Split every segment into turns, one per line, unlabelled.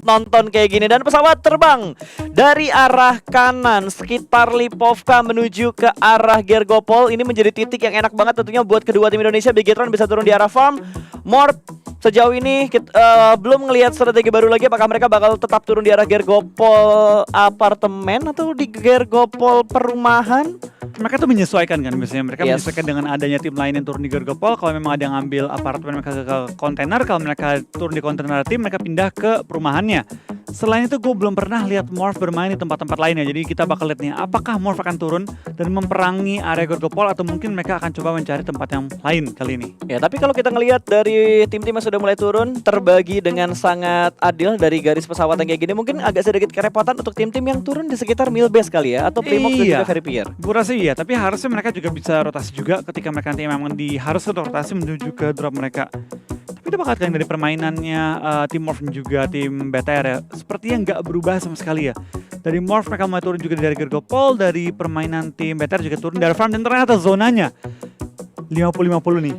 nonton kayak gini. Dan pesawat terbang dari arah kanan sekitar Lipovka menuju ke arah Gergopol. Ini menjadi titik yang enak banget tentunya buat kedua tim Indonesia. Bigetron bisa turun di arah farm. Morp sejauh ini belum ngelihat strategi baru lagi. Apakah mereka bakal tetap turun di arah Gergopol apartemen atau di Gergopol perumahan?
Mereka tuh menyesuaikan kan biasanya. Mereka menyesuaikan dengan adanya tim lain yang turun di Gergopol. Kalau memang ada yang ambil apartemen mereka ke kontainer, kalau mereka turun di kontainer tim, mereka pindah ke perumahannya. Selain itu gue belum pernah lihat Morph bermain di tempat-tempat lainnya. Jadi kita bakal lihat nih apakah Morph akan turun dan memperangi area Gergopol atau mungkin mereka akan coba mencari tempat yang lain kali ini.
Ya, tapi kalau kita ngelihat dari tim-tim yang sudah mulai turun terbagi dengan sangat adil dari garis pesawat yang kayak gini, mungkin agak sedikit kerepotan untuk tim-tim yang turun di sekitar Milbase kali ya, atau Primox dan juga Veripier.
Gue rasa iya, tapi harusnya mereka juga bisa rotasi juga ketika mereka nanti memang harus rotasi menuju ke drop mereka. Tapi udah bakal dari permainannya tim Morph dan juga tim BTR ya, sepertinya nggak berubah sama sekali ya. Dari Morph mereka mulai turun juga dari Gergopol, dari permainan tim BTR juga turun dari farm, dan ternyata zonanya 50-50 nih.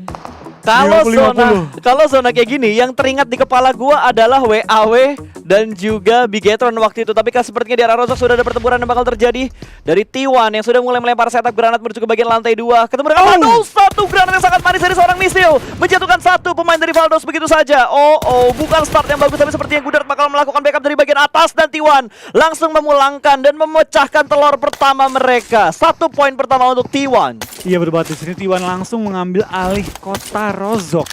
Kalau zona kayak gini, yang teringat di kepala gua adalah WAW dan juga Bigetron waktu itu. Tapi sepertinya di arah Rozok sudah ada pertempuran yang bakal terjadi dari T1 yang sudah mulai melempar setup granat menuju ke bagian lantai 2. Ketemu dengan Valdos, satu granat yang sangat manis dari seorang Misil, menjatuhkan satu pemain dari Valdos begitu saja. Bukan start yang bagus, tapi sepertinya Gudard bakal melakukan backup dari bagian atas dan T1 langsung memulangkan dan memecahkan telur pertama mereka. 1 poin pertama untuk T1.
Iya, berbat di sini T1 langsung mengambil alih kota Rozok,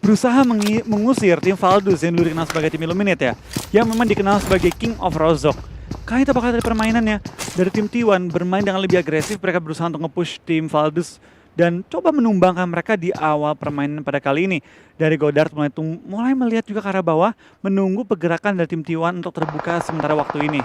berusaha mengusir tim Valdos yang dulu dikenal sebagai tim Illuminate ya, yang memang dikenal sebagai King of Rozok. Kali itu bakal dari permainannya dari tim T1 bermain dengan lebih agresif. Mereka berusaha untuk nge-push tim Valdos dan coba menumbangkan mereka di awal permainan pada kali ini. Dari Godard mulai melihat juga ke arah bawah, menunggu pergerakan dari tim T1 untuk terbuka sementara waktu ini.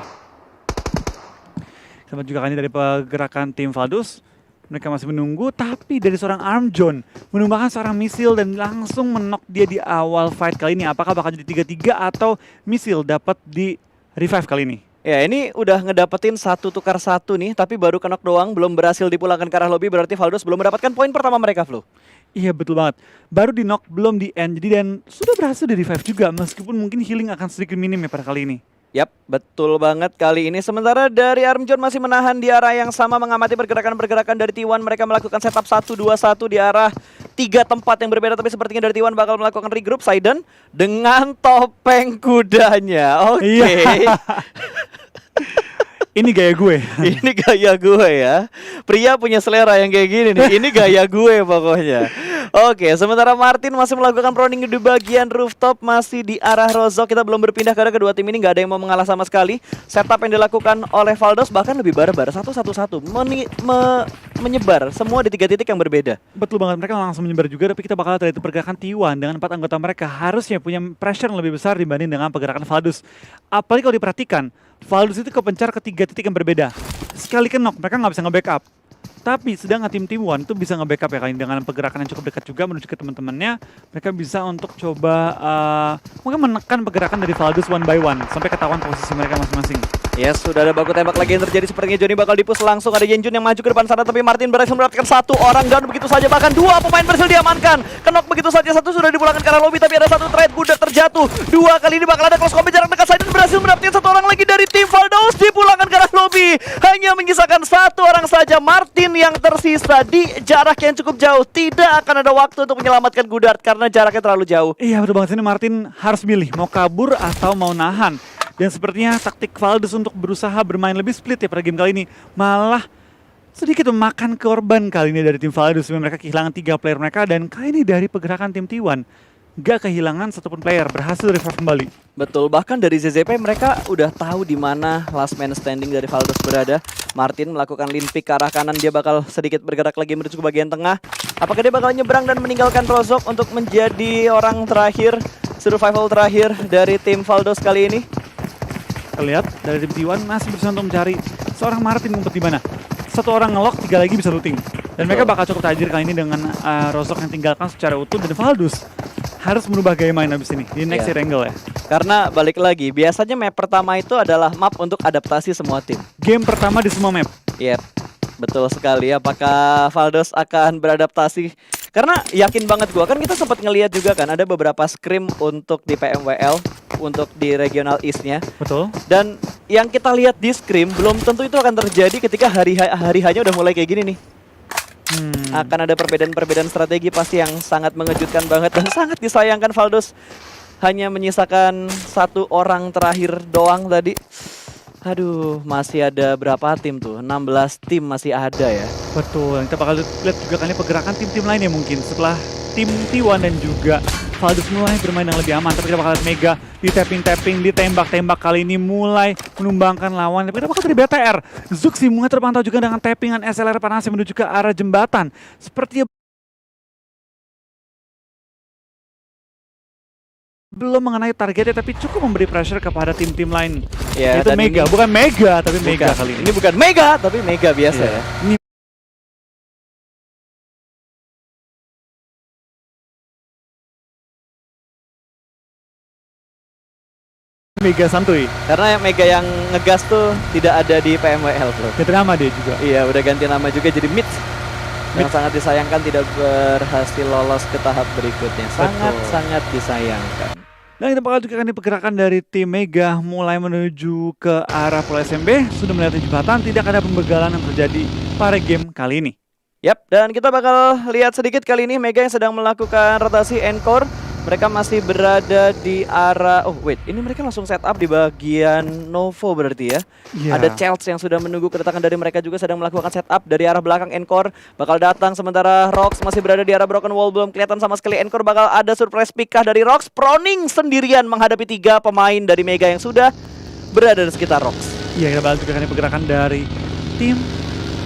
Sama juga kan dari pergerakan tim Valdos. Mereka masih menunggu, tapi dari seorang Armjon menumbangkan seorang Misil dan langsung menok dia di awal fight kali ini. Apakah bakal jadi 3-3 atau Misil dapat di revive kali ini?
Ya, ini udah ngedapetin 1 tukar 1 nih, tapi baru kenok doang, belum berhasil dipulangkan ke arah lobby. Berarti Valdos belum mendapatkan poin pertama mereka, Flo.
Iya, betul banget. Baru di knock, belum di end. Jadi dan sudah berhasil di revive juga, meskipun mungkin healing akan sedikit minim ya pada kali ini.
Yap, betul banget kali ini. Sementara dari Armjon masih menahan di arah yang sama, mengamati pergerakan-pergerakan dari T1. Mereka melakukan setup 1-2-1 di arah 3 tempat yang berbeda. Tapi sepertinya dari T1 bakal melakukan regroup. Saiden dengan topeng kudanya. Oke.
Ini gaya gue.
Ini gaya gue ya. Pria punya selera yang kayak gini nih. Ini gaya gue pokoknya. Oke, sementara Martin masih melakukan proning di bagian rooftop, masih di arah Rozok. Kita belum berpindah karena kedua tim ini nggak ada yang mau mengalah sama sekali. Setup yang dilakukan oleh Valdos bahkan lebih barbar, 1-1-1 menyebar semua di 3 titik yang berbeda.
Betul banget, mereka langsung menyebar juga. Tapi kita bakal lihat itu pergerakan T1 dengan 4 anggota mereka harusnya punya pressure yang lebih besar dibanding dengan pergerakan Valdos. Apalagi kalau diperhatikan, Valdos itu kepencar ke 3 titik yang berbeda. Sekali kenok, mereka nggak bisa nge-backup. Tapi sedangkan tim T1 itu bisa nge-backup ya, kali dengan pergerakan yang cukup dekat juga menuju ke teman-temannya. Mereka bisa untuk coba mungkin menekan pergerakan dari Valdos one by one sampai ketahuan posisi mereka masing-masing.
Yes, sudah ada baku tembak lagi yang terjadi. Sepertinya Johnny bakal dipus langsung. Ada Yenjun yang maju ke depan sana, tapi Martin berhasil mendapatkan 1 orang down begitu saja. Bahkan 2 pemain berhasil diamankan. Kenok begitu saja, 1 sudah dipulangkan ke arah lobby, tapi ada 1 trade Gudard terjatuh. 2 kali ini bakal ada close combat jarak dekat. Saiden berhasil mendapatkan 1 orang lagi dari tim Valdos, dipulangkan ke arah lobby. Hanya menyisakan 1 orang saja, Martin yang tersisa di jarak yang cukup jauh. Tidak akan ada waktu untuk menyelamatkan Gudard karena jaraknya terlalu jauh.
Iya, betul banget. Sini Martin harus milih mau kabur atau mau nahan. Dan sepertinya taktik Valdos untuk berusaha bermain lebih split ya pada game kali ini malah sedikit memakan korban kali ini dari tim Valdos. Mereka kehilangan 3 player mereka, dan kali ini dari pergerakan tim T1 gak kehilangan satupun player, berhasil revive kembali.
Betul, bahkan dari ZZP mereka udah tahu di mana last man standing dari Valdos berada. Martin melakukan lean pick ke arah kanan, dia bakal sedikit bergerak lagi menuju ke bagian tengah. Apakah dia bakal nyebrang dan meninggalkan Rozok untuk menjadi orang terakhir, survival terakhir dari tim Valdos kali ini?
Kita lihat dari tim T1 masih berusaha untuk mencari seorang Martin ngumpet di mana. 1 orang ngelock, 3 lagi bisa looting. Dan mereka bakal cukup tajir kali ini dengan Rozok yang tinggalkan secara utuh, dan Valdos harus merubah gaya main abis ini di next angle ya.
Karena balik lagi, biasanya map pertama itu adalah map untuk adaptasi semua tim.
Game pertama di semua map.
Yep, betul sekali. Apakah Valdos akan beradaptasi? Karena yakin banget gua, kan kita sempat ngelihat juga kan ada beberapa scrim untuk di PMWL untuk di regional East-nya.
Betul.
Dan yang kita lihat di Scrim belum tentu itu akan terjadi ketika hari hanya udah mulai kayak gini nih. Akan ada perbedaan-perbedaan strategi pasti yang sangat mengejutkan banget dan sangat disayangkan. Faldos hanya menyisakan 1 orang terakhir doang tadi. Aduh, masih ada berapa tim tuh? 16 tim masih ada ya.
Betul, kita bakal lihat juga kan ini pergerakan tim-tim lainnya mungkin setelah tim T1 dan juga Faldos mulai bermain yang lebih aman. Tapi kita bakal lihat Mega di tapping-tapping, ditembak-tembak kali ini mulai menumbangkan lawan. Tapi kita bakal dari BTR. Zug mulai terpantau juga dengan tappingan SLR panas yang menuju ke arah jembatan. Sepertinya belum mengenai targetnya tapi cukup memberi pressure kepada tim-tim lain.
Ya,
itu Mega,
ini
bukan Mega tapi Mega kali ini.
Ini bukan Mega tapi Mega biasa ya.
Ini Mega santuy.
Karena Mega yang ngegas tuh tidak ada di PMWL bro.
Ganti nama dia juga.
Iya, udah ganti nama juga jadi Mid. Yang sangat disayangkan tidak berhasil lolos ke tahap berikutnya. Sangat-sangat disayangkan.
Dan kita bakal juga kan pergerakan dari tim Mega mulai menuju ke arah Pulau SMB. Sudah melihat jembatan, tidak ada pembegalan yang terjadi pada game kali ini.
Yap, dan kita bakal lihat sedikit kali ini Mega yang sedang melakukan rotasi encore. Mereka masih berada di arah, oh wait, ini mereka langsung setup di bagian Novo berarti ya. Ada Chelsea yang sudah menunggu kedatangan dari mereka juga sedang melakukan setup dari arah belakang Encore. Bakal datang sementara Rox masih berada di arah Broken Wall, belum kelihatan sama sekali Encore. Bakal ada surprise pick kah dari Rox. Proning sendirian menghadapi 3 pemain dari Mega yang sudah berada di sekitar Rox.
Iya, kita bakal juga kan pergerakan dari tim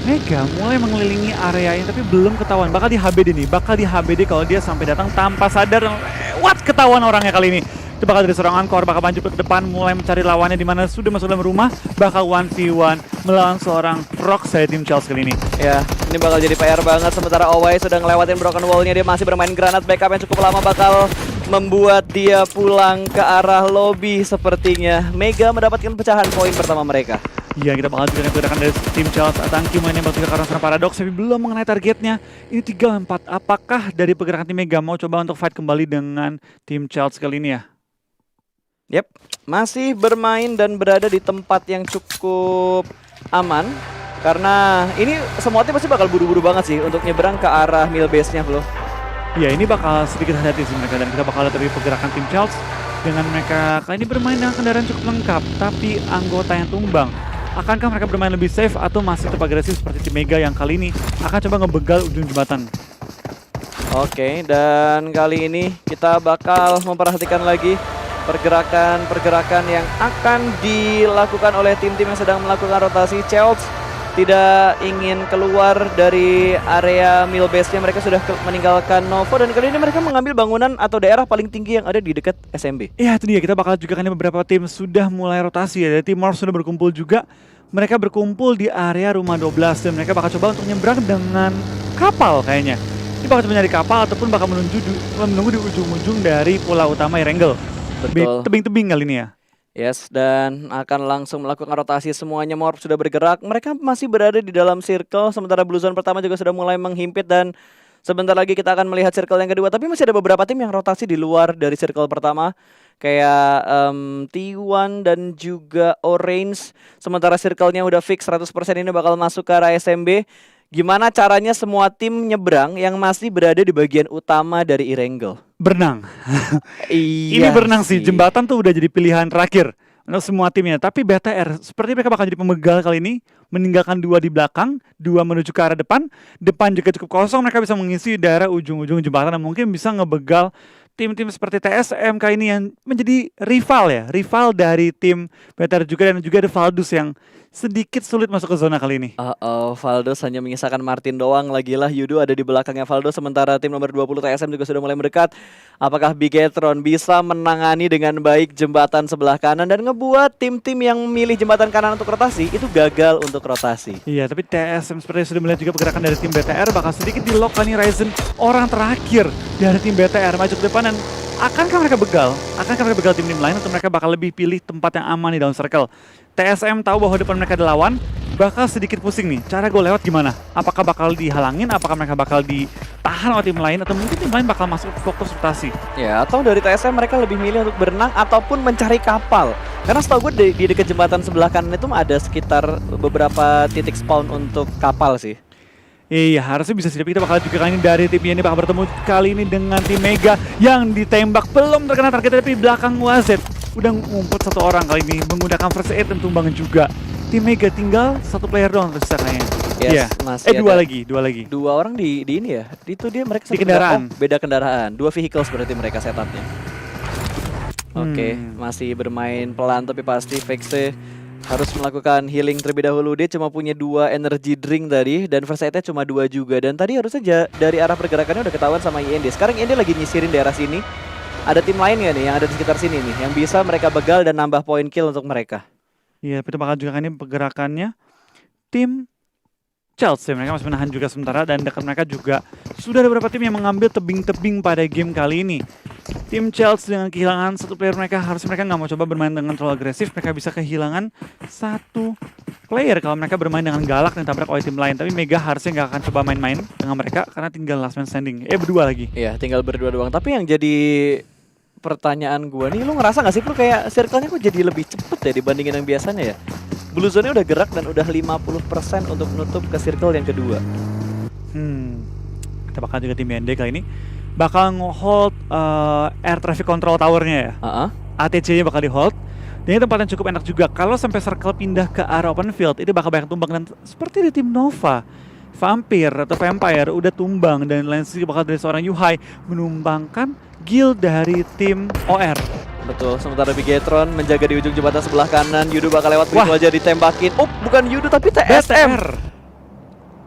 Mega mulai mengelilingi areanya tapi belum ketahuan. Bakal di HBD nih, bakal di HBD kalau dia sampai datang tanpa sadar lewat ketahuan orangnya kali ini. Itu bakal dari seorang Encore, bakal maju ke depan mulai mencari lawannya di mana sudah masuk dalam rumah. Bakal 1v1 melawan seorang Rox dari tim Chelsea kali ini.
Ya, ini bakal jadi PR banget sementara Owai sudah ngelewatin broken wall-nya. Dia masih bermain granat backup yang cukup lama, bakal membuat dia pulang ke arah lobby sepertinya. Mega mendapatkan pecahan poin pertama mereka.
Iya, kita bakal juga pergerakan dari tim Chelsea. Tangki main nembak juga karena seorang Paradox tapi belum mengenai targetnya. Ini 3-4. Apakah dari pergerakan tim Mega mau coba untuk fight kembali dengan tim Chelsea kali ini ya?
Yep, masih bermain dan berada di tempat yang cukup aman. Karena ini semua tim pasti bakal buru-buru banget sih untuk nyeberang ke arah mill base-nya bro.
Ya, ini bakal sedikit hati-hati sih mereka. Dan kita bakal lihat dari pergerakan tim Chelsea. Dengan mereka kali ini bermain dengan kendaraan cukup lengkap tapi anggota yang tumbang. Akankah mereka bermain lebih safe atau masih tetap agresif seperti tim Mega yang kali ini akan coba ngebegal ujung jembatan?
Oke, dan kali ini kita bakal memperhatikan lagi pergerakan-pergerakan yang akan dilakukan oleh tim-tim yang sedang melakukan rotasi. Chelsea tidak ingin keluar dari area mill base-nya, mereka sudah meninggalkan Novo dan kali ini mereka mengambil bangunan atau daerah paling tinggi yang ada di dekat SMB.
Iya, itu dia, kita bakal juga kan beberapa tim sudah mulai rotasi ya. Dari tim Morph sudah berkumpul juga. Mereka berkumpul di area rumah 12 dan mereka bakal coba untuk nyebrang dengan kapal kayaknya. Ini bakal coba nyari kapal ataupun bakal menunggu di ujung-ujung dari pulau utama Erangel.
Betul.
Tebing-tebing kali ini ya.
Yes, dan akan langsung melakukan rotasi semuanya. Morph sudah bergerak, mereka masih berada di dalam circle. Sementara Blue Zone pertama juga sudah mulai menghimpit dan sebentar lagi kita akan melihat circle yang kedua. Tapi masih ada beberapa tim yang rotasi di luar dari circle pertama. Kayak T1 dan juga Orange. Sementara circle-nya udah fix 100% ini bakal masuk ke arah SMB. Gimana caranya semua tim nyebrang yang masih berada di bagian utama dari Erangel?
Berenang.
Iya,
ini berenang sih, jembatan tuh udah jadi pilihan terakhir untuk semua timnya. Tapi BTR, seperti mereka bakal jadi pemegal kali ini. Meninggalkan 2 di belakang, 2 menuju ke arah depan. Depan juga cukup kosong, mereka bisa mengisi daerah ujung-ujung jembatan dan mungkin bisa ngebegal tim-tim seperti TSM kali ini yang menjadi rival dari tim BTR juga. Dan juga ada Faldos yang sedikit sulit masuk ke zona kali ini.
Faldos hanya menyisakan Martin doang. Lagi-lah Yudo ada di belakangnya Faldos. Sementara tim nomor 20 TSM juga sudah mulai mendekat. Apakah Bigetron bisa menangani dengan baik jembatan sebelah kanan dan ngebuat tim-tim yang milih jembatan kanan untuk rotasi itu gagal untuk rotasi.
Iya, tapi TSM seperti sudah melihat juga pergerakan dari tim BTR bakal sedikit di-lock kan nih Ryzen, orang terakhir dari tim BTR maju ke depan. Dan akankah mereka begal? Akankah mereka begal tim-tim lain atau mereka bakal lebih pilih tempat yang aman di dalam circle? TSM tahu bahwa depan mereka ada lawan, bakal sedikit pusing nih. Cara gue lewat gimana? Apakah bakal dihalangin? Apakah mereka bakal ditahan oleh tim lain? Atau mungkin tim lain bakal masuk fokus rotasi?
Ya, atau dari TSM mereka lebih milih untuk berenang ataupun mencari kapal. Karena setahu gue di dekat jembatan sebelah kanan itu ada sekitar beberapa titik spawn untuk kapal sih.
Iya, harusnya bisa sih. Tapi kita bakal juga kali ini dari tim ini bakal bertemu kali ini dengan tim Mega yang ditembak belum terkena target, tapi belakang Wazet udah ngumpet satu orang kali ini menggunakan first aid dan tumbang juga. Tim Mega tinggal satu player doang tersisa kayaknya.
Yes,
Iya.
masih
Dua
ada
lagi.
dua orang di ini ya. Itu dia mereka
Di
satu
kendaraan.
beda kendaraan. Dua vehicles berarti mereka setupnya. Oke,
Hmm.
masih bermain pelan tapi pasti Vexe harus melakukan healing terlebih dahulu. Dia cuma punya 2 energy drink tadi dan first aid-nya cuma 2 juga. Dan tadi harusnya dari arah pergerakannya udah ketahuan sama IND. Sekarang IND lagi nyisirin daerah sini. Ada tim lain nggak nih yang ada di sekitar sini nih yang bisa mereka begal dan nambah poin kill untuk mereka?
Iya, tapi kita bakal juga kan ini pergerakannya tim Chelsea. Mereka masih menahan juga sementara dan dekat mereka juga sudah ada beberapa tim yang mengambil tebing-tebing pada game kali ini. Tim Chelsea dengan kehilangan satu player mereka, harusnya mereka nggak mau coba bermain dengan terlalu agresif. Mereka bisa kehilangan satu player kalau mereka bermain dengan galak dan tabrak oleh tim lain. Tapi Mega harusnya nggak akan coba main-main dengan mereka karena tinggal last man standing. Berdua lagi.
Iya, tinggal berdua doang. Tapi yang jadi pertanyaan gua nih, lu ngerasa gak sih lu kayak circle-nya kok jadi lebih cepet ya dibandingin yang biasanya ya? Blue Zone-nya udah gerak dan udah 50% untuk menutup ke circle yang kedua.
Kita bakal juga tim BND kali ini bakal nge-hold air traffic control tower-nya ya. ATC-nya bakal di-hold. Dan ini tempat yang cukup enak juga. Kalau sampai circle pindah ke arah open field, itu bakal banyak tumbang. Dan seperti di tim Nova, Vampire atau Vampire udah tumbang. Dan lain sisi bakal dari seorang Yuhai menumbangkan guild dari tim OR.
Betul, sementara Bigetron menjaga di ujung jembatan sebelah kanan. Yudu bakal lewat begitu aja ditembakin. Oh, bukan Yudu tapi TSM.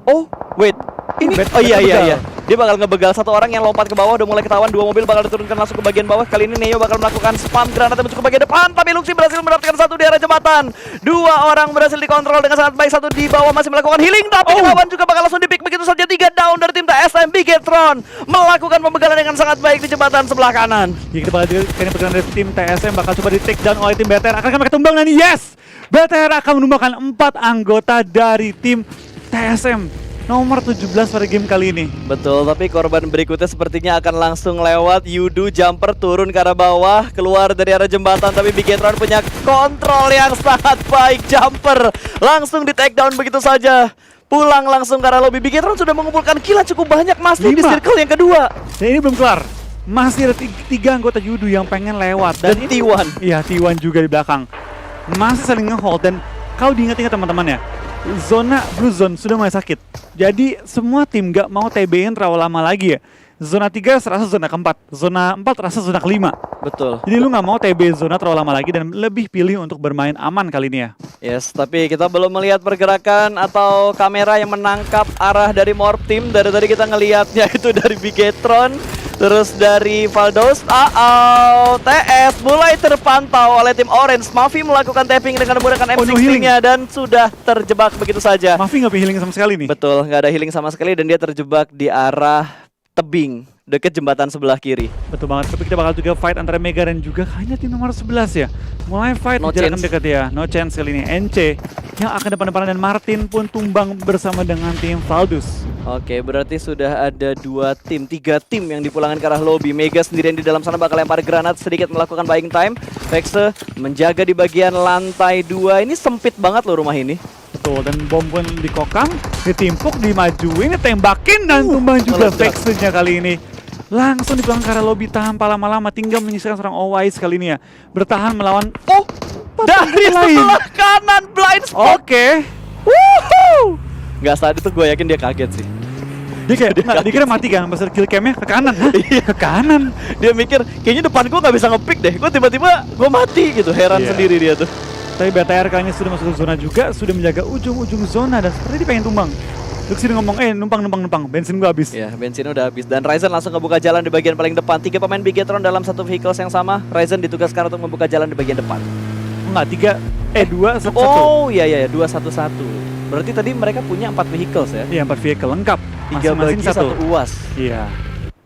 Oh, wait. Ini iya. Dia bakal ngebegal satu orang yang lompat ke bawah, udah mulai ketahuan. 2 mobil bakal diturunkan langsung ke bagian bawah. Kali ini Neo bakal melakukan spam granat menuju ke bagian depan, tapi Luxi berhasil mendapatkan satu di arah jembatan. 2 orang berhasil dikontrol dengan sangat baik. Satu di bawah masih melakukan healing, tapi ketahuan juga bakal langsung di-pick begitu saja. 3 down dari tim TSM. Bigetron melakukan pembegalan dengan sangat baik di jembatan sebelah kanan.
Ya, kita bakal kayaknya pergerakan dari tim TSM bakal coba di-take down oleh tim BTR. Akan mereka tumbang dan yes! BTR akan menumbangkan 4 anggota dari tim TSM. Nomor 17 pada game kali ini.
Betul, tapi korban berikutnya sepertinya akan langsung lewat. Yudu jumper turun ke arah bawah, keluar dari arah jembatan, tapi Bigetron punya kontrol yang sangat baik. Jumper langsung di take down begitu saja. Pulang langsung ke arah lobby. Bigetron sudah mengumpulkan kill cukup banyak masih di circle yang kedua.
Dan ini belum kelar. Masih ada 3 anggota Yudu yang pengen lewat.
Dan T1.
Iya, T1 juga di belakang. Masih saling nge-hold dan kau diingat-ingat teman-teman ya. Zona Blue Zone sudah mulai sakit. Jadi semua tim gak mau TB-in terlalu lama lagi ya. Zona 3 serasa zona keempat, zona 4 terasa zona kelima.
Betul.
Jadi lu gak mau TB zona terlalu lama lagi dan lebih pilih untuk bermain aman kali ini ya.
Yes, tapi kita belum melihat pergerakan atau kamera yang menangkap arah dari Morph Team. Dari tadi kita ngelihatnya itu dari Bigetron, terus dari Valdos. TS mulai terpantau oleh tim Orange. Mavi melakukan tapping dengan menggunakan M16-nya dan sudah terjebak begitu saja.
Mavi nggak healing sama sekali nih.
Betul, nggak ada healing sama sekali dan dia terjebak di arah tebing deket jembatan sebelah kiri.
Betul banget, tapi kita bakal juga fight antara Mega dan juga hanya tim nomor 11 ya. Mulai fight
No
jarak
chance.
dekat ya, no chance kali ini. NC yang akan depan-depanan dan Martin pun tumbang bersama dengan tim Valdus.
Oke, berarti sudah ada 3 tim yang dipulangkan ke arah lobby. Mega sendirian di dalam sana bakal lempar granat, sedikit melakukan buying time. Vexe menjaga di bagian lantai 2. Ini sempit banget loh rumah ini.
Betul, dan bom pun dikokang, ditimpuk, dimajuin, ditembakin dan tumbang juga Vexe-nya kali ini. Langsung dipulang ke arah lobby tanpa lama-lama, tinggal menyisakan seorang Owais kali ini ya. Bertahan melawan
dari sebelah kanan blind spot.
Oke.
Woohoo! Nggak saat itu gue yakin dia kaget sih.
Dia kayak dia kira mati kan, pas kill cam-nya ke kanan. Hah?
Iya,
ke kanan.
Dia mikir kayaknya depan gue nggak bisa nge-pick deh. Gue tiba-tiba gue mati gitu, heran
Iya.
sendiri dia tuh.
Tapi BTR kayaknya sudah masuk ke zona juga, sudah menjaga ujung-ujung zona dan seperti dia pengen tumbang. Luxi ngomong, numpang, bensin gua habis.
Ya, bensinnya udah habis dan Ryzen langsung ngebuka jalan di bagian paling depan. 3 pemain Bigetron dalam satu vehicles yang sama. Ryzen ditugaskan untuk membuka jalan di bagian depan.
Enggak, 2, 1, 1.
Oh, iya, 2-1-1. Berarti tadi mereka punya 4 vehicles ya.
Iya, 4 vehicle lengkap.
3
Masing-masing
bagi 1 UAS.
Iya.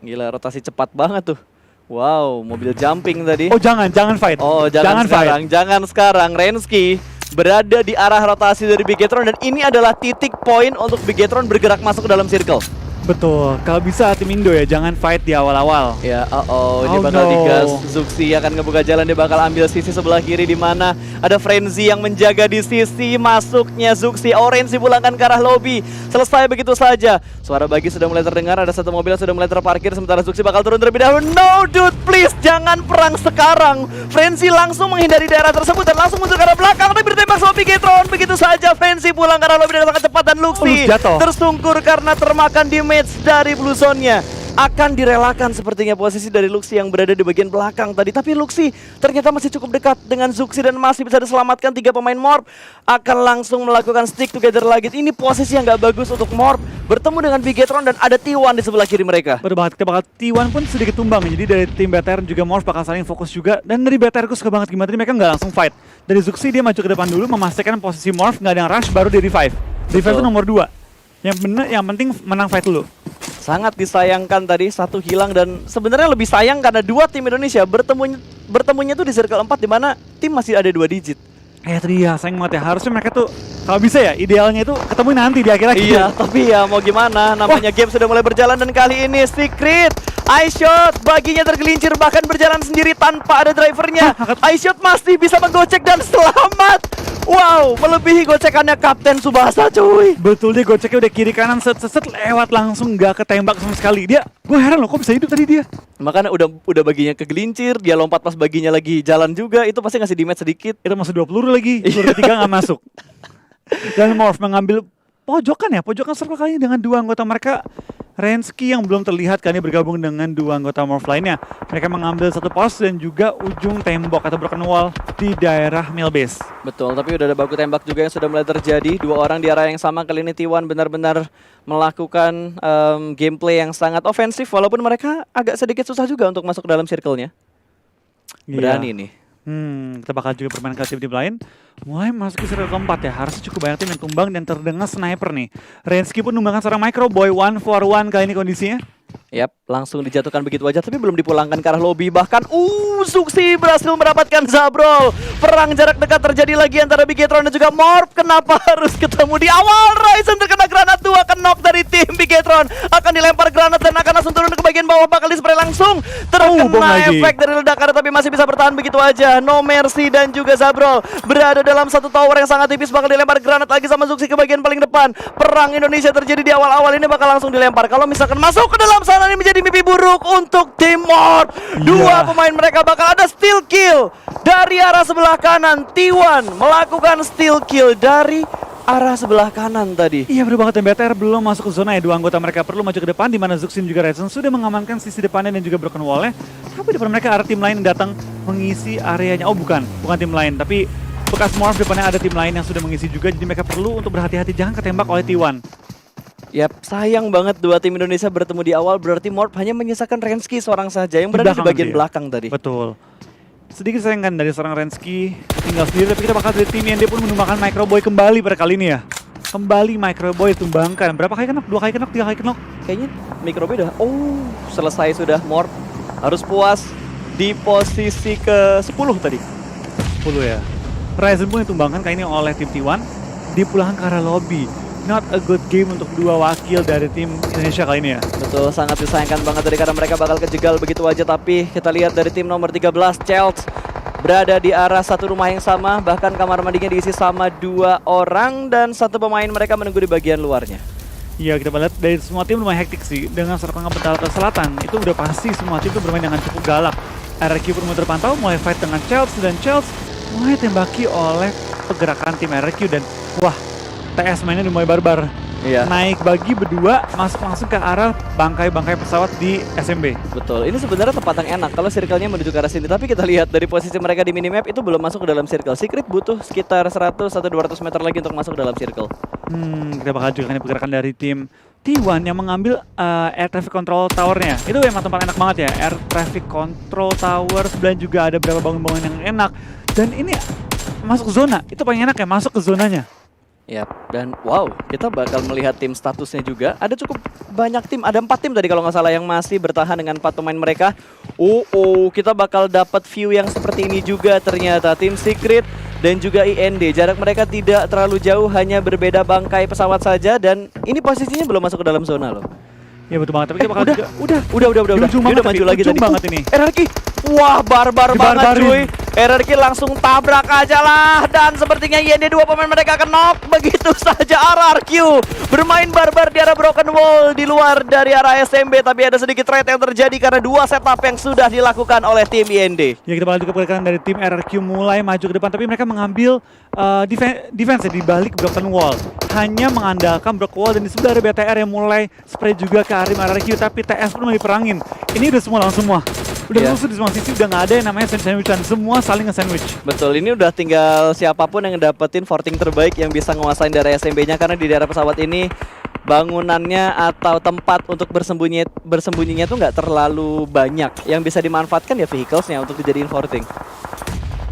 Gila, rotasi cepat banget tuh. Wow, mobil jumping tadi.
Oh, jangan fight.
Oh, jangan sekarang. Jangan sekarang. Rensky berada di arah rotasi dari Bigetron, dan ini adalah titik poin untuk Bigetron bergerak masuk ke dalam circle.
Betul, kalau bisa tim Indo ya jangan fight di awal-awal.
Ya, ini
Oh
bakal
no.
digas. Zuxi akan ngebuka jalan, dia bakal ambil sisi sebelah kiri di mana ada Frenzy yang menjaga di sisi masuknya Zuxi. Orange dipulangkan ke arah lobby. Selesai begitu saja. Suara bagi sudah mulai terdengar, ada satu mobil yang sudah mulai terparkir, sementara Zuxi bakal turun terlebih dahulu. No dude, please jangan perang sekarang. Frenzy langsung menghindari daerah tersebut dan langsung mundur ke arah belakang, tapi ditembak sama Bigetron. Begitu saja Frenzy pulang ke arah lobby dengan sangat cepat, dan Luxi
jatuh.
tersungkur karena termakan damage dari Blue Zone-nya. Akan direlakan sepertinya posisi dari Luxi yang berada di bagian belakang tadi, tapi Luxi ternyata masih cukup dekat dengan Zuxi dan masih bisa diselamatkan. 3 pemain Morph akan langsung melakukan stick together lagi. Ini posisi yang gak bagus untuk Morph bertemu dengan Bigetron dan ada T1 di sebelah kiri mereka.
Betul banget, kita bakal T1 pun sedikit tumbang. Jadi dari tim BTR juga Morph bakal saling fokus juga. Dan dari BTR aku suka banget gimana tadi mereka nggak langsung fight. Dari Zuxi dia maju ke depan dulu memastikan posisi Morph nggak ada yang rush, baru di revive. Revive itu nomor 2. Yang penting menang fight dulu.
Sangat disayangkan tadi satu hilang, dan sebenarnya lebih sayang karena 2 tim Indonesia bertemunya tuh di circle 4 di mana tim masih ada 2 digit.
Tadi ya sayang banget ya, harusnya mereka tuh kalau bisa ya idealnya itu ketemu nanti di akhir-akhir.
Iya, tapi ya mau gimana, namanya game sudah mulai berjalan, dan kali ini Secret iShot baginya tergelincir bahkan berjalan sendiri tanpa ada drivernya. iShot masih bisa menggocek dan selamat. Wow, melebihi gocekannya Kapten Tsubasa cuy.
Betul, dia goceknya udah kiri kanan set lewat langsung nggak ketembak sama sekali. Gue heran loh kok bisa hidup tadi dia.
Makanya udah baginya kegelincir, dia lompat pas baginya lagi jalan juga, itu pasti ngasih damage sedikit.
Itu masuk 2 peluru lagi, peluru ketiga nggak masuk. Dan Morph mengambil pojokan circle kali ini dengan 2 anggota mereka. Rensky yang belum terlihat kali ini bergabung dengan 2 anggota Morph lainnya. Mereka mengambil satu pos dan juga ujung tembok atau broken wall di daerah mill base.
Betul, tapi udah ada baku tembak juga yang sudah mulai terjadi. 2 orang di arah yang sama, kali ini T1 benar-benar melakukan gameplay yang sangat ofensif, walaupun mereka agak sedikit susah juga untuk masuk ke dalam circle-nya. Berani nih.
Kita bakal juga bermain ke tim lain. Mulai masuk ke circle keempat ya. Harusnya cukup banyak tim yang tumbang dan terdengar sniper nih. Rensky pun numbangkan seorang Microboy 1-for-1 kali ini kondisinya.
Yap, langsung dijatuhkan begitu aja, tapi belum dipulangkan ke arah lobby. Bahkan Zuxi berhasil mendapatkan Zabrol. Perang jarak dekat terjadi lagi antara Bigetron dan juga Morph. Kenapa harus ketemu di awal? Ryzen terkena granat 2, akan knock dari tim Bigetron. Akan dilempar granat dan akan langsung turun ke bagian bawah. Bakal dispray langsung. Terkena efek dari ledakan, tapi masih bisa bertahan begitu aja. No Mercy dan juga Zabrol berada dalam satu tower yang sangat tipis. Bakal dilempar granat lagi sama Zuxi ke bagian paling depan. Perang Indonesia terjadi di awal-awal ini, bakal langsung dilempar. Kalau misalkan masuk ke dalam sana, ini menjadi mimpi buruk untuk tim Morph. 2 pemain mereka bakal ada steal kill dari arah sebelah kanan. T1 melakukan steal kill dari arah sebelah kanan tadi.
Iya bener banget, BTR belum masuk ke zona ya. 2 anggota mereka perlu maju ke depan, di mana Zuxin juga Ryzen sudah mengamankan sisi depannya dan juga broken wall-nya. Tapi depan mereka ada tim lain yang datang mengisi areanya. Oh bukan tim lain, tapi bekas Morph depannya ada tim lain yang sudah mengisi juga. Jadi mereka perlu untuk berhati-hati jangan ketembak oleh T1.
Yap, sayang banget 2 tim Indonesia bertemu di awal, berarti Morph hanya menyisakan Rensky seorang saja yang berada di bagian belakang tadi.
Betul. Sedikit sayang kan dari seorang Rensky tinggal sendiri, tapi kita bakal dari tim yang dia pun menumbangkan Microboy kembali pada kali ini ya. Kembali Microboy tumbangkan. Berapa kali kenok? 2 kali kenok? 3 kali kenok?
Kayaknya Microboy udah, selesai sudah. Morph harus puas di posisi ke-10 tadi.
10 ya. Ryzen pun ditumbangkan kali ini oleh tim T1. Dipulangkan ke arah lobby. Not a good game untuk 2 wakil dari tim Indonesia kali ini ya.
Betul, sangat disayangkan banget tadi karena mereka bakal kejegal begitu aja. Tapi kita lihat dari tim nomor 13, Chels berada di arah satu rumah yang sama. Bahkan kamar mandinya diisi sama 2 orang dan 1 pemain mereka menunggu di bagian luarnya.
Iya, kita lihat dari semua tim lumayan hektik sih. Dengan serangan bental ke selatan, itu udah pasti semua tim itu bermain dengan cukup galak. RRQ pun mulai terpantau, mulai fight dengan Chels, dan Chels mulai tembaki oleh pergerakan tim RRQ. Dan wah, TS mainnya udah mulai barbar.
Iya.
Naik bagi berdua, masuk langsung ke arah bangkai-bangkai pesawat di SMB.
Betul, ini sebenarnya tempat yang enak kalau circle-nya menuju ke arah sini. Tapi kita lihat dari posisi mereka di minimap itu belum masuk ke dalam circle. Secret butuh sekitar 100 atau 200 meter lagi untuk masuk ke dalam circle.
Kita bakal juga nih pergerakan dari tim T1 yang mengambil air traffic control towernya. Itu emang tempat enak banget ya, air traffic control tower. Dan juga ada beberapa bangun-bangunan yang enak. Dan ini masuk zona, itu paling enak ya, masuk ke zonanya.
Yap, dan wow, kita bakal melihat tim statusnya juga. Ada cukup banyak tim, ada 4 tim tadi kalau nggak salah yang masih bertahan dengan 4 pemain mereka. Kita bakal dapat view yang seperti ini juga ternyata. Tim Secret dan juga IND. Jarak mereka tidak terlalu jauh, hanya berbeda bangkai pesawat saja, dan ini posisinya belum masuk ke dalam zona loh.
Ya betul banget, tapi kita bakal juga
Udah
ujung banget,
maju lagi
ujung
tadi.
banget ini.
RRQ, wah barbar banget cuy. RRQ langsung tabrak aja lah, dan sepertinya IND dua pemain mereka akan knock. Begitu saja RRQ bermain barbar di arah broken wall di luar dari arah SMB, tapi ada sedikit trade yang terjadi karena dua setup yang sudah dilakukan oleh tim IND.
Ya kita bakal juga pergerakan dari tim RRQ mulai maju ke depan, tapi mereka mengambil defense di balik broken wall. Hanya mengandalkan broken wall, dan di sebelah ada BTR yang mulai spray juga ke Arim RRQ, tapi TS pun mau diperangin. Ini udah semua langsung semua. Udah rusuh di semua sisi, udah nggak ada yang namanya sandwich-sandwichan. Semua saling nge-sandwich.
Betul, ini udah tinggal siapapun yang dapetin 14 terbaik yang bisa nguasain daerah SMB-nya, karena di daerah pesawat ini bangunannya atau tempat untuk bersembunyinya tuh nggak terlalu banyak. Yang bisa dimanfaatkan ya vehicles-nya untuk dijadiin 14.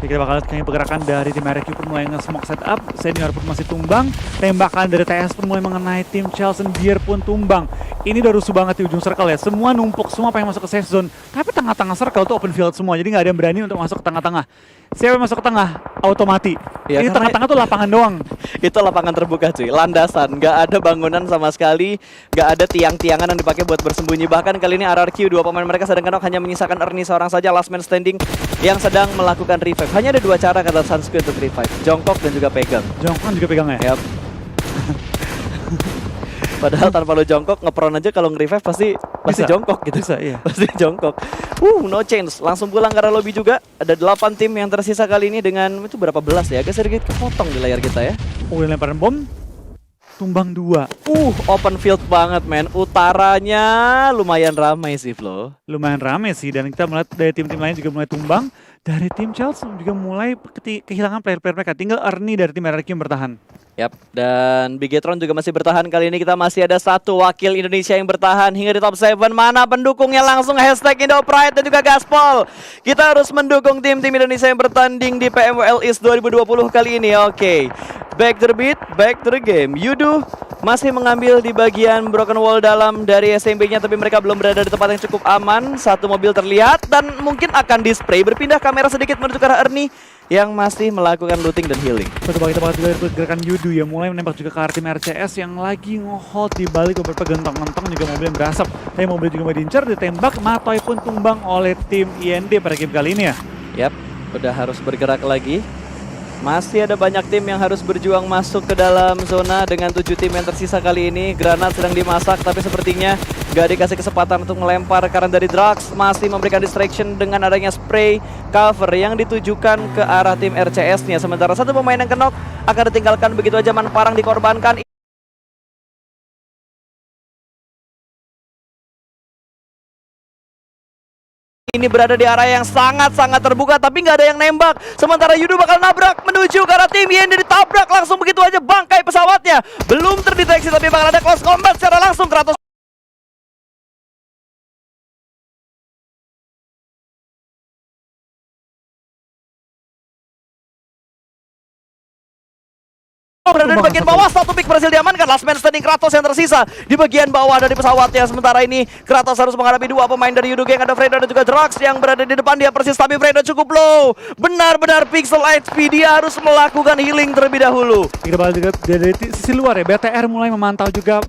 Kita bakal lihat kayaknya pergerakan dari tim RRQ pun mulai nge-smoke setup. Senior pun masih tumbang. Tembakan dari TS pun mulai mengenai tim Chelsea Beer pun tumbang. Ini udah rusuh banget di ujung circle ya. Semua numpuk, semua pengen masuk ke safe zone. Tapi tengah-tengah circle tuh open field semua. Jadi nggak ada yang berani untuk masuk ke tengah-tengah. Siapa yang masuk ke tengah? Automati.
Ya,
ini tengah-tengah tuh lapangan doang.
Itu lapangan terbuka cuy, landasan, nggak ada bangunan sama sekali, nggak ada tiang-tiangan yang dipakai buat bersembunyi. Bahkan kali ini RRQ dua pemain mereka sedang kenok, hanya menyisakan Ernie seorang saja, last man standing yang sedang melakukan revive. Hanya ada dua cara kata Sunsquid untuk revive, jongkok dan juga pegang.
Jongkok juga pegang ya?
Yap. Padahal tanpa lo jongkok, ngepron aja kalau nge-revive pasti jongkok gitu.
Bisa, iya.
Pasti jongkok. No change. Langsung pulang ke arah lobby juga. Ada 8 tim yang tersisa kali ini dengan itu berapa belas ya? Agak sedikit kepotong di layar kita ya.
Udah lemparan bom. Tumbang 2.
Open field banget men. Utaranya lumayan ramai sih Flo.
Lumayan rame sih, dan kita melihat dari tim-tim lain juga mulai tumbang. Dari tim Chelsea juga mulai kehilangan player-player mereka. Tinggal Ernie dari tim RRQ yang bertahan.
Yap, dan Bigetron juga masih bertahan. Kali ini kita masih ada satu wakil Indonesia yang bertahan hingga di top 7. Mana pendukungnya? Langsung hashtag Indo Pride dan juga Gaspol. Kita harus mendukung tim-tim Indonesia yang bertanding di PMWL East 2020 kali ini. Oke, back to the beat, back to the game. Yudu masih mengambil di bagian broken wall dalam dari SMB-nya, tapi mereka belum berada di tempat yang cukup aman. Satu mobil terlihat dan mungkin akan di-spray. Berpindah kamera sedikit menuju ke arah Ernie yang masih melakukan looting dan healing.
Betul banget, kita bakal juga pergerakan Yudu ya, mulai menembak juga ke arah tim RCS yang lagi nge-hold di balik beberapa gentong-gentong, juga mobil yang berasap. Tapi mobil juga mau diincar, ditembak, Matoy pun tumbang oleh tim IND pada game kali ini ya.
Yap, udah harus bergerak lagi. Masih ada banyak tim yang harus berjuang masuk ke dalam zona dengan 7 tim yang tersisa kali ini. Granat sedang dimasak, tapi sepertinya gak dikasih kesempatan untuk melempar karena dari Drax masih memberikan distraction dengan adanya spray cover yang ditujukan ke arah tim RCS-nya. Sementara satu pemain yang kenok akan ditinggalkan begitu aja, Manparang dikorbankan. Ini berada di arah yang sangat-sangat terbuka, tapi nggak ada yang nembak. Sementara Yudu bakal nabrak menuju ke arah tim IND, ditabrak langsung begitu aja bangkai pesawatnya. Belum terdeteksi, tapi bakal ada close combat secara langsung. Kratos berada di bagian bawah, satu pick berhasil diamankan. Last man standing Kratos yang tersisa di bagian bawah dari pesawatnya. Sementara ini Kratos harus menghadapi dua pemain dari Yudu Gang. Ada Fredo dan juga Drax yang berada di depan dia persis, tapi Fredo cukup low. Benar-benar pixel HP, dia harus melakukan healing terlebih dahulu.
Kita bakal juga dari sisi luar ya, BTR mulai memantau juga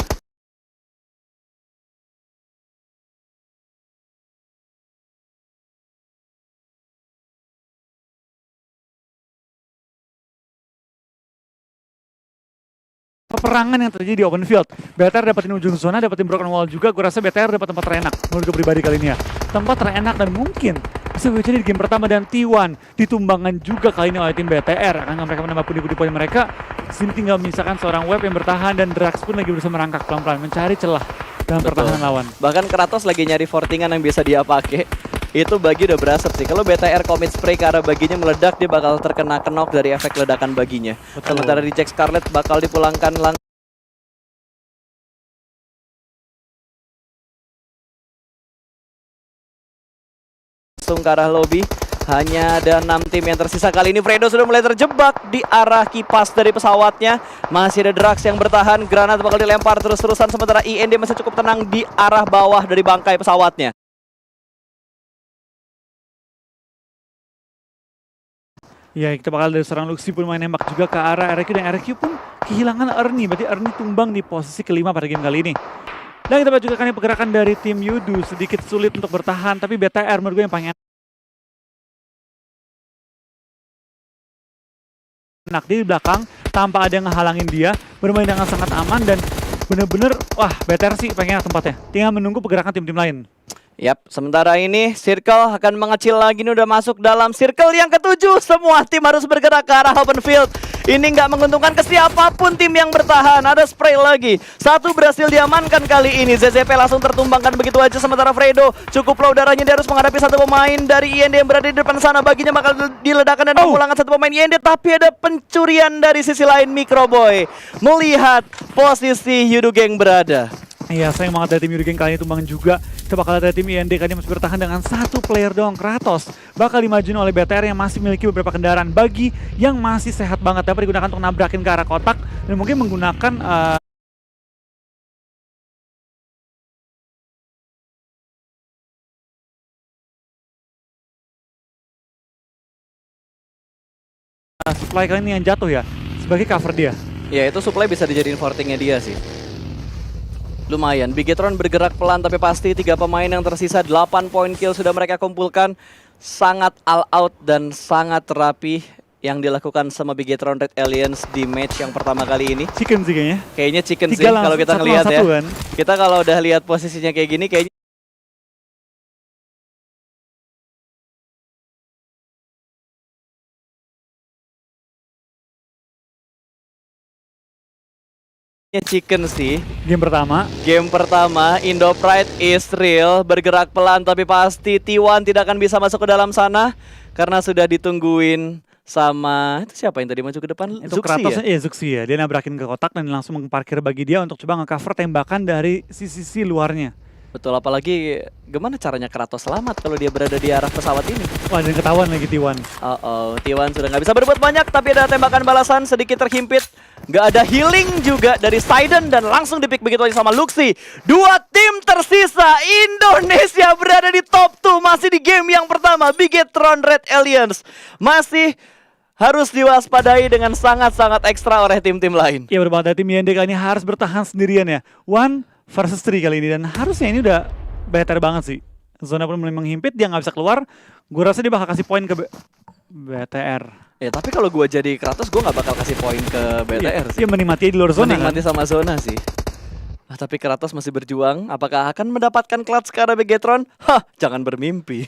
peperangan yang terjadi di open field. BTR dapetin ujung zona, dapetin broken wall juga. Gue rasa BTR dapat tempat terenak menurut gue pribadi kali ini ya. Tempat terenak dan mungkin bisa jadi di game pertama, dan T1 ditumbangkan juga kali ini oleh tim BTR. Karena mereka menambah pundi-pundi poin mereka. Sini tinggal menyisakan seorang web yang bertahan, dan Drax pun lagi berusaha merangkak pelan-pelan mencari celah dalam pertahanan lawan.
Bahkan Kratos lagi nyari fortingan yang bisa dia pakai. Itu bagi udah berasap sih. Kalau BTR commit spray ke arah baginya meledak, dia bakal terkena kenok dari efek ledakan baginya.
Betul.
Sementara di Jack Scarlet bakal dipulangkan langsung ke arah lobby. Hanya ada 6 tim yang tersisa kali ini. Fredo sudah mulai terjebak di arah kipas dari pesawatnya. Masih ada Drax yang bertahan. Granat bakal dilempar terus-terusan. Sementara IND masih cukup tenang di arah bawah dari bangkai pesawatnya.
Ya, kita bakal dari seorang Luxi pun main nembak juga ke arah RQ, dan RQ pun kehilangan Ernie. Berarti Ernie tumbang di posisi kelima pada game kali ini. Dan kita juga kan pergerakan dari tim Yudu sedikit sulit untuk bertahan, tapi BTR menurut gue yang paling enak di belakang tanpa ada yang ngehalangin dia, bermain dengan sangat aman dan bener-bener wah BTR sih pengen enak tempatnya. Tinggal menunggu pergerakan tim-tim lain.
Yap, sementara ini Circle akan mengecil lagi nih, udah masuk dalam circle yang ketujuh. Semua tim harus bergerak ke arah open field. Ini nggak menguntungkan ke siapapun tim yang bertahan. Ada spray lagi. Satu berhasil diamankan kali ini. ZZP langsung tertumbangkan begitu aja. Sementara Fredo cukup low darahnya. Dia harus menghadapi satu pemain dari IND yang berada di depan sana. Baginya bakal diledakkan dan memulangkan satu pemain IND. Tapi ada pencurian dari sisi lain. Microboy melihat posisi Yudu Gang berada.
Iya, sayang banget dari tim Yudu Gang kali ini tumbang juga. Kita bakal lihat dari tim IND kali ini masih bertahan dengan satu player doang. Kratos bakal dimajuin oleh BTR yang masih memiliki beberapa kendaraan. Bagi yang masih sehat banget dapat digunakan untuk nabrakin ke arah kotak dan mungkin menggunakan supply kali ini yang jatuh ya sebagai cover dia.
Ya, itu supply bisa dijadiin fortingnya dia sih. Lumayan, Bigetron bergerak pelan tapi pasti 3 pemain yang tersisa, 8 poin kill sudah mereka kumpulkan. Sangat all out dan sangat rapi yang dilakukan sama Bigetron Red Aliens di match yang pertama kali ini.
Chicken sih kayaknya.
Kayaknya chicken sih
Tiga
kalau kita
satu
ngelihat ya.
satu kan.
Kita kalau udah lihat posisinya kayak gini kayaknya chicken sih.
Game pertama.
Game pertama, Indo Pride is real, bergerak pelan tapi pasti T1 tidak akan bisa masuk ke dalam sana karena sudah ditungguin sama itu siapa yang tadi maju ke depan?
Itu
Zuxi
Kratos
ya?
Zuxi ya. Dia nabrakin ke kotak dan langsung mengparkir bagi dia untuk coba nge-cover tembakan dari sisi luarnya.
Betul, apalagi gimana caranya Kratos selamat kalau dia berada di arah pesawat ini?
Wah, dan ketahuan lagi T1.
T1 sudah nggak bisa berbuat banyak tapi ada tembakan balasan sedikit terhimpit. Nggak ada healing juga dari Sidon dan langsung dipick begitu aja sama Luxi. 2 tim tersisa, Indonesia berada di top 2 masih di game yang pertama. Bigetron Red Aliens masih harus diwaspadai dengan sangat-sangat ekstra oleh tim-tim lain.
Ya, berbeda dari tim IND kali ini harus bertahan sendirian ya. 1 versus 3 kali ini dan harusnya ini udah better banget sih. Zona pun mulai menghimpit, dia nggak bisa keluar. Gue rasa dia bakal kasih poin ke BTR.
Ya tapi kalau gue jadi Kratos gue nggak bakal kasih poin ke BTR sih.
Dia menikmati di luar zona
Menikmati
kan?
sama zona sih. Tapi Kratos masih berjuang. Apakah akan mendapatkan clutch ke arah Bigetron? Hah, jangan bermimpi.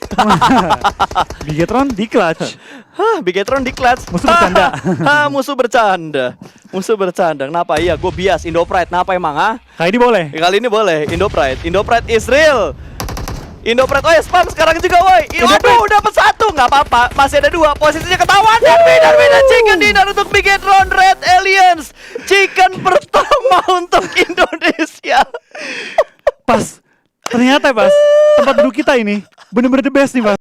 Bigetron di clutch.
Hah, Bigetron di clutch.
Musuh bercanda.
Hah, musuh bercanda. Musuh bercanda. Kenapa? Iya, gue bias Indo Pride. Kenapa emang? Ah?
Kali ini boleh.
Kali ini boleh. Indo Pride. Indo Pride is real. Indo Pride, oh ya spam sekarang juga woi. Aduh, dapat 1, nggak apa-apa. Masih ada 2, posisinya ketahuan dan winner chicken dinner untuk Bigetron Red Aliens. Chicken pertama untuk Indonesia.
Pas. Ternyata pas tempat duduk kita ini bener-bener the best nih pas.